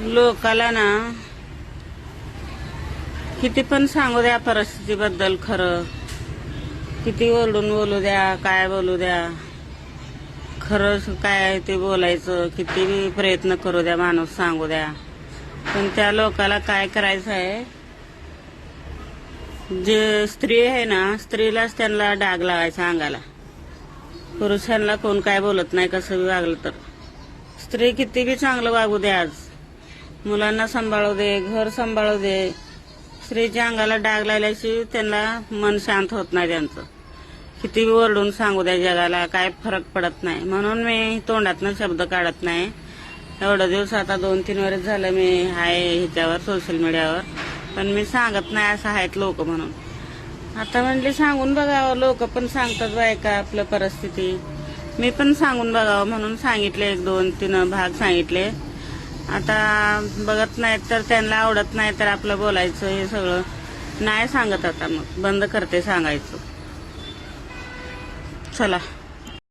लोकाला ना किती पण सांगू द्या परिस्थितीबद्दल, खरं किती ओरडून बोलू द्या, काय बोलू द्या, खरं काय आहे ते बोलायचं, किती प्रयत्न करू द्या, माणूस सांगू द्या, पण त्या लोकाला काय करायचं आहे, जे स्त्री आहे ना, स्त्रीलाच त्यांना डाग लावायचा अंगाला. पुरुषांना कोण काय बोलत नाही, कसं बी वागलं तर. स्त्री किती बी चांगलं वागू दे, आज मुलांना सांभाळू दे, घर सांभाळू दे, स्त्रीच्या अंगाला डाग लावल्याशिवाय त्यांना मन शांत होत नाही त्यांचं. किती ओरडून सांगू द्या जगाला, काय फरक पडत नाही. म्हणून मी तोंडातनं शब्द काढत नाही. एवढं दिवस आता 2-3 वर्ष झालं मी आहे ह्याच्यावर, सोशल मीडियावर, पण मी सांगत नाही असं आहेत लोक म्हणून. आता म्हणले सांगून बघावं, लोक पण सांगतात बायका आपलं परिस्थिती, मी पण सांगून बघावं म्हणून सांगितले. 1-2-3 भाग सांगितले. आता बघत नाहीत तर, त्यांना आवडत नाही तर आपलं बोलायचं हे सगळं नाही सांगत. आता मग बंद करते सांगायचं. चला.